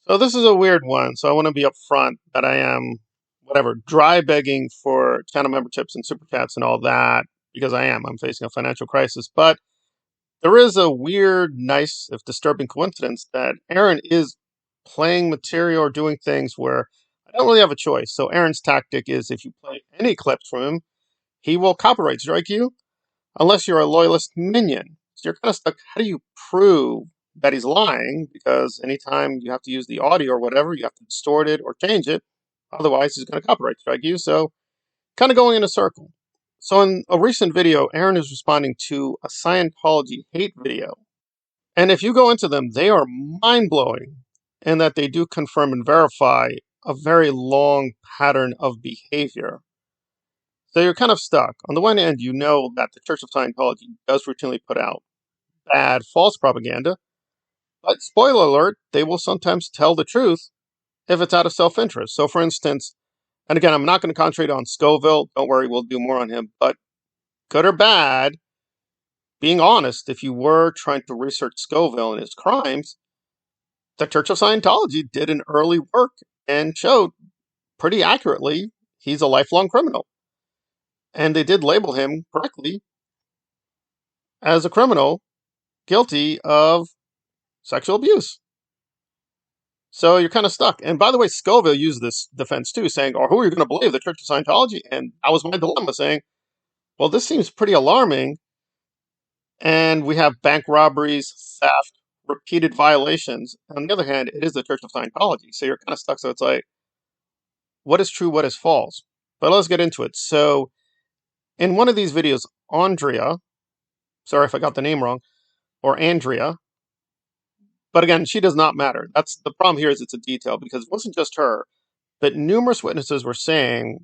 So this is a weird one. So I want to be upfront that I am, whatever, dry begging for channel memberships and super chats and all that because I am. I'm facing a financial crisis. But there is a weird, nice, if disturbing coincidence that Aaron is playing material or doing things where I don't really have a choice. So Aaron's tactic is if you play any clips from him, he will copyright strike you unless you're a loyalist minion. So you're kind of stuck. How do you prove that he's lying? Because anytime you have to use the audio or whatever, you have to distort it or change it. Otherwise, he's going to copyright strike you. So kind of going in a circle. So in a recent video, Aaron is responding to a Scientology hate video. And if you go into them, they are mind-blowing in that they do confirm and verify a very long pattern of behavior. So you're kind of stuck. On the one hand, you know that the Church of Scientology does routinely put out bad, false propaganda, but spoiler alert, they will sometimes tell the truth if it's out of self-interest. So for instance, and again, I'm not going to concentrate on Scoville. Don't worry, we'll do more on him. But good or bad, being honest, if you were trying to research Scoville and his crimes, the Church of Scientology did an early work and showed pretty accurately he's a lifelong criminal. And they did label him correctly as a criminal guilty of sexual abuse. So you're kind of stuck. And by the way, Scoville used this defense too, saying, or who are you going to believe, the Church of Scientology? And that was my dilemma, saying, well, this seems pretty alarming. And we have bank robberies, theft, repeated violations. On the other hand, it is the Church of Scientology. So you're kind of stuck. So it's like, what is true, what is false? But let's get into it. So in one of these videos, Andrea, sorry if I got the name wrong, or Andrea, but again, she does not matter. That's the problem here, is it's a detail, because it wasn't just her, but numerous witnesses were saying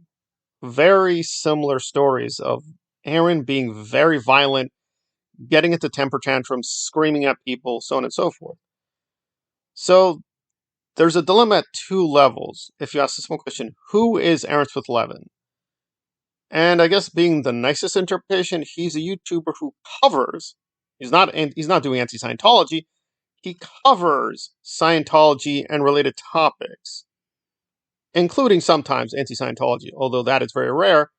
very similar stories of Aaron being very violent, getting into temper tantrums, screaming at people, so on and so forth. So there's a dilemma at two levels. If you ask this one question, who is Aaron Smith-Levin? And I guess being the nicest interpretation, he's a YouTuber who covers, he's not doing anti-Scientology, he covers Scientology and related topics, including sometimes anti-Scientology, although that is very rare,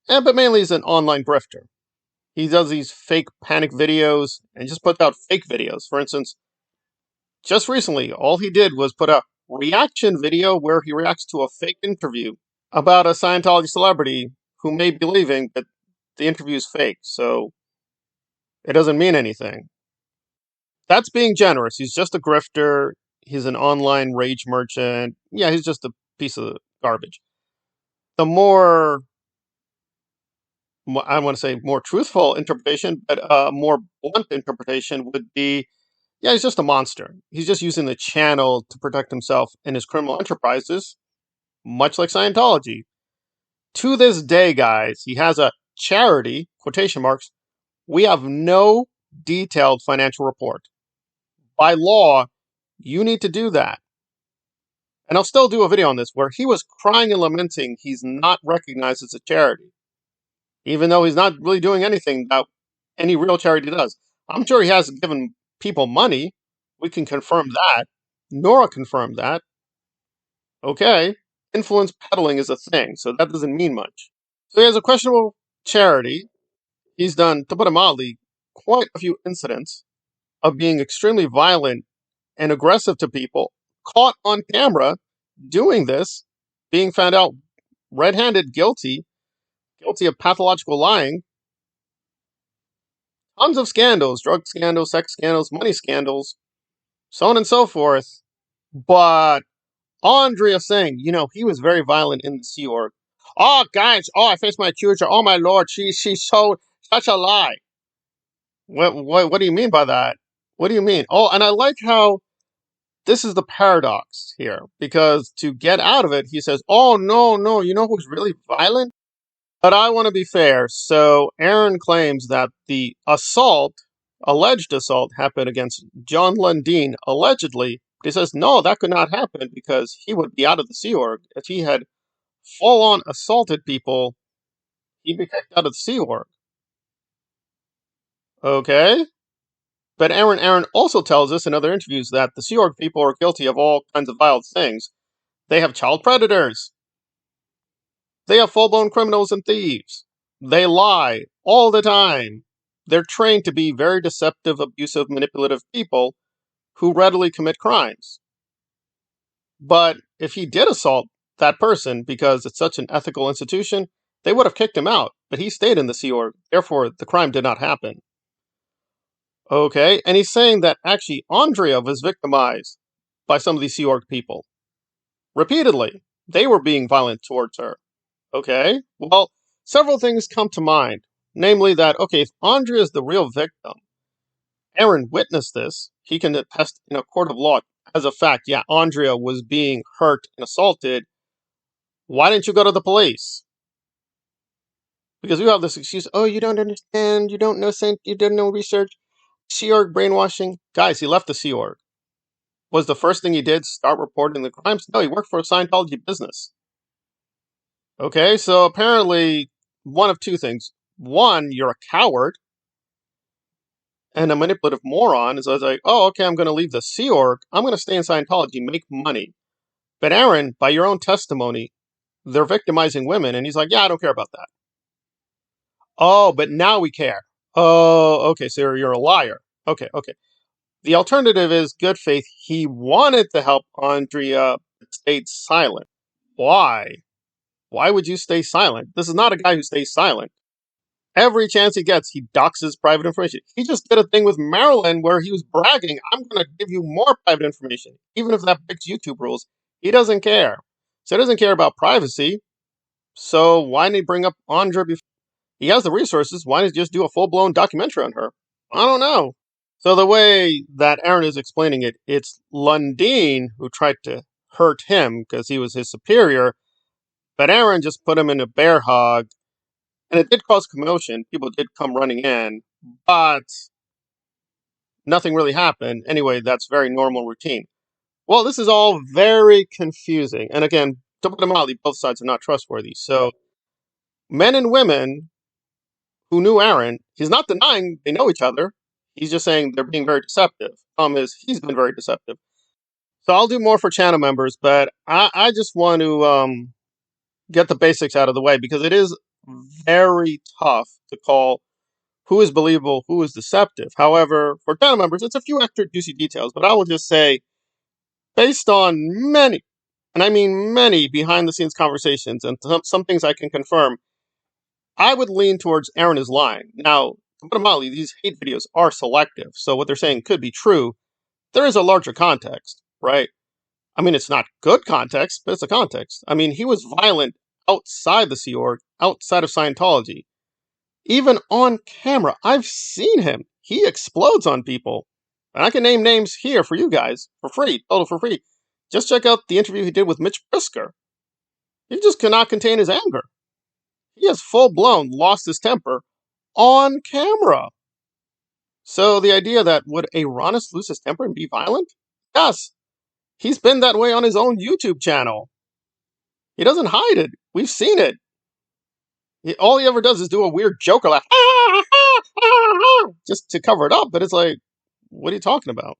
but mainly he's an online grifter. He does these fake panic videos and just puts out fake videos. For instance, just recently, all he did was put a reaction video where he reacts to a fake interview about a Scientology celebrity who may be leaving, but the interview is fake, so it doesn't mean anything. That's being generous. He's just a grifter. He's an online rage merchant. Yeah, he's just a piece of garbage. The more, I want to say more truthful interpretation, but a more blunt interpretation would be, yeah, he's just a monster. He's just using the channel to protect himself and his criminal enterprises, much like Scientology. To this day, guys, he has a charity, quotation marks, we have no detailed financial report. By law, you need to do that. And I'll still do a video on this where he was crying and lamenting he's not recognized as a charity, even though he's not really doing anything that any real charity does. I'm sure he has given people money. We can confirm that. Nora confirmed that. Okay. Influence peddling is a thing, so that doesn't mean much. So he has a questionable charity. He's done, to put it mildly, quite a few incidents of being extremely violent and aggressive to people, caught on camera doing this, being found out red-handed guilty of pathological lying, tons of scandals, drug scandals, sex scandals, money scandals, so on and so forth. But Andrea saying, he was very violent in the Sea Org. Oh, guys, I face my accuser. Oh, my Lord, she's such a lie. What do you mean by that? What do you mean? Oh, and I like how this is the paradox here, because to get out of it, he says, oh, no, you know who's really violent? But I want to be fair. So Aaron claims that the alleged assault, happened against John Lundeen, allegedly. But he says, no, that could not happen because he would be out of the Sea Org. If he had full-on assaulted people, he'd be kicked out of the Sea Org. Okay? But Aaron also tells us in other interviews that the Sea Org people are guilty of all kinds of vile things. They have child predators. They have full-blown criminals and thieves. They lie all the time. They're trained to be very deceptive, abusive, manipulative people who readily commit crimes. But if he did assault that person because it's such an ethical institution, they would have kicked him out. But he stayed in the Sea Org. Therefore, the crime did not happen. Okay, and he's saying that actually Andrea was victimized by some of these Sea Org people. Repeatedly. They were being violent towards her. Okay, well, several things come to mind. Namely that, okay, if Andrea is the real victim, Aaron witnessed this, he can attest in a court of law as a fact, yeah, Andrea was being hurt and assaulted. Why didn't you go to the police? Because we have this excuse, oh, you don't understand, you don't know research, Sea Org brainwashing. Guys, he left the Sea Org. Was the first thing he did start reporting the crimes? No, he worked for a Scientology business. Okay, so apparently one of two things. One, you're a coward and a manipulative moron. So I was like, oh, okay, I'm going to leave the Sea Org. I'm going to stay in Scientology, make money. But Aaron, by your own testimony, they're victimizing women. And he's like, yeah, I don't care about that. Oh, but now we care. Oh, okay, so you're a liar. Okay. The alternative is good faith. He wanted to help Andrea, but stayed silent. Why? Why would you stay silent? This is not a guy who stays silent. Every chance he gets, he doxes private information. He just did a thing with Marilyn where he was bragging, I'm going to give you more private information, even if that breaks YouTube rules. He doesn't care. So he doesn't care about privacy. So why didn't he bring up Andrea before? He has the resources. Why didn't he just do a full-blown documentary on her? I don't know. So the way that Aaron is explaining it, it's Lundeen who tried to hurt him because he was his superior, but Aaron just put him in a bear hug. And it did cause commotion. People did come running in, but nothing really happened. Anyway, that's very normal routine. Well, this is all very confusing. And again, to put it mildly, both sides are not trustworthy. So, men and women who knew Aaron, he's not denying they know each other. He's just saying they're being very deceptive. Problem is, he's been very deceptive. So I'll do more for channel members, but I just want to get the basics out of the way because it is very tough to call who is believable, who is deceptive. However, for channel members, it's a few extra juicy details, but I will just say, based on many, and I mean many behind the scenes conversations and some things I can confirm, I would lean towards Aaron is lying. Now, to put it mildly, these hate videos are selective, so what they're saying could be true. There is a larger context, right? I mean, it's not good context, but it's a context. I mean, he was violent outside the Sea Org, outside of Scientology. Even on camera, I've seen him. He explodes on people. And I can name names here for you guys for free, total for free. Just check out the interview he did with Mitch Brisker. He just cannot contain his anger. He has full-blown lost his temper on camera. So the idea that would Aaronis lose his temper and be violent? Yes. He's been that way on his own YouTube channel. He doesn't hide it. We've seen it. All he ever does is do a weird Joker laugh. Just to cover it up, but it's like, what are you talking about?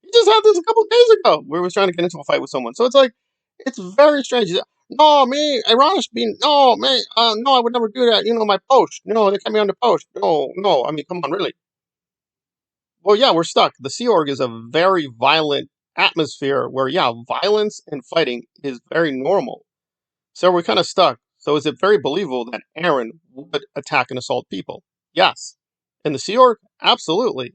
He just had this a couple days ago where he was trying to get into a fight with someone. So it's like, it's very strange. No, me, ironic being, no, man, no, I would never do that. You know, my post. No, they kept me on the post. No, I mean, come on, really. Well, yeah, we're stuck. The Sea Org is a very violent atmosphere where, yeah, violence and fighting is very normal. So we're kind of stuck. So is it very believable that Aaron would attack and assault people? Yes. In the Sea Org? Absolutely.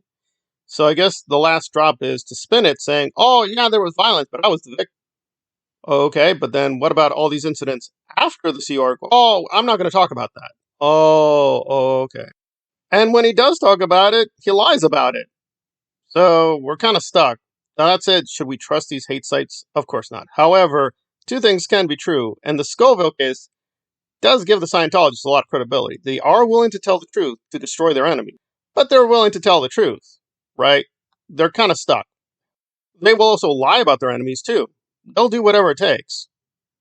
So I guess the last drop is to spin it saying, oh, yeah, there was violence, but I was the victim. Okay, but then what about all these incidents after the Sea Org? Oh, I'm not going to talk about that. Oh, okay. And when he does talk about it, he lies about it. So we're kind of stuck. Now that said, should we trust these hate sites? Of course not. However, two things can be true, and the Scoville case does give the Scientologists a lot of credibility. They are willing to tell the truth to destroy their enemy, but they're willing to tell the truth, right? They're kind of stuck. They will also lie about their enemies too. They'll do whatever it takes.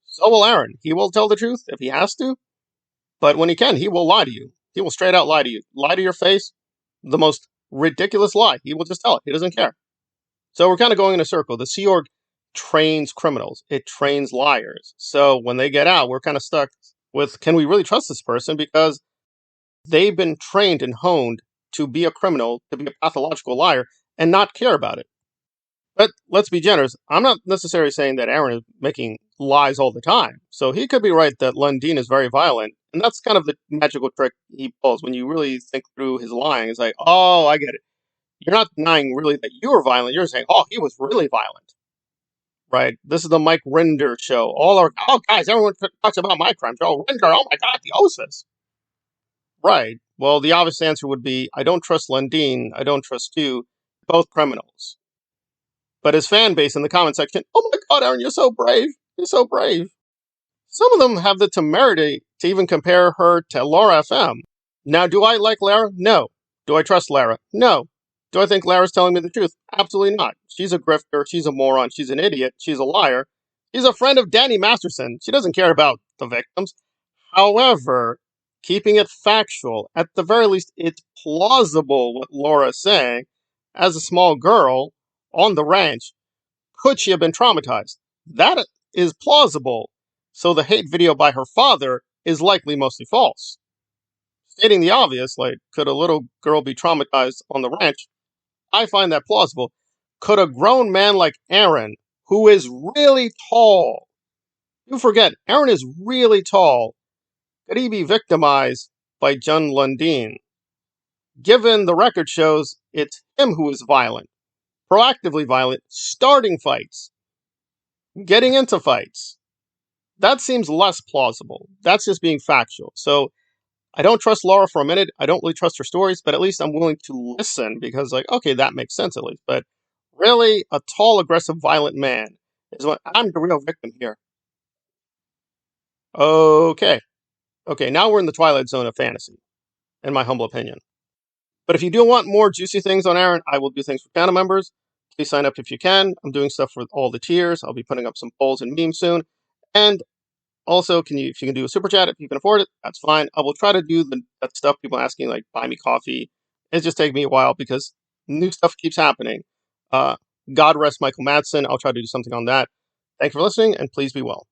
So will Aaron. He will tell the truth if he has to, but when he can, he will lie to you. He will straight out lie to you. Lie to your face. The most ridiculous lie. He will just tell it. He doesn't care. So we're kind of going in a circle. The Sea Org trains criminals. It trains liars. So when they get out, we're kind of stuck with, can we really trust this person? Because they've been trained and honed to be a criminal, to be a pathological liar, and not care about it. But let's be generous. I'm not necessarily saying that Aaron is making lies all the time. So he could be right that Lundin is very violent. And that's kind of the magical trick he pulls. When you really think through his lying, it's like, oh, I get it. You're not denying really that you were violent. You're saying, oh, he was really violent. Right? This is the Mike Rinder show. Oh, guys, everyone talks about my crimes. Oh, Rinder, oh my God, the Osis. Right. Well, the obvious answer would be, I don't trust Lundin. I don't trust you. Both criminals. But his fan base in the comment section, oh my God, Aaron, you're so brave. You're so brave. Some of them have the temerity to even compare her to Laura FM. Now, do I like Lara? No. Do I trust Lara? No. Do I think Lara's telling me the truth? Absolutely not. She's a grifter. She's a moron. She's an idiot. She's a liar. She's a friend of Danny Masterson. She doesn't care about the victims. However, keeping it factual, at the very least, it's plausible what Laura's saying. As a small girl on the ranch, could she have been traumatized? That is plausible. So the hate video by her father is likely mostly false. Stating the obvious, like, could a little girl be traumatized on the ranch? I find that plausible. Could a grown man like Aaron, who is really tall, you forget, Aaron is really tall, could he be victimized by John Lundin? Given the record shows it's him who is violent, proactively violent, starting fights, getting into fights. That seems less plausible. That's just being factual. So I don't trust Laura for a minute. I don't really trust her stories, but at least I'm willing to listen because, like, okay, that makes sense at least. But really, a tall, aggressive, violent man is what I'm the real victim here. Okay. Okay, now we're in the twilight zone of fantasy, in my humble opinion. But if you do want more juicy things on Aaron, I will do things for channel members. Please sign up if you can. I'm doing stuff for all the tiers. I'll be putting up some polls and memes soon. And also, if you can do a super chat if you can afford it, that's fine. I will try to do that stuff people asking, like buy me coffee. It's just taking me a while because new stuff keeps happening. God rest Michael Madsen. I'll try to do something on that. Thank you for listening, and please be well.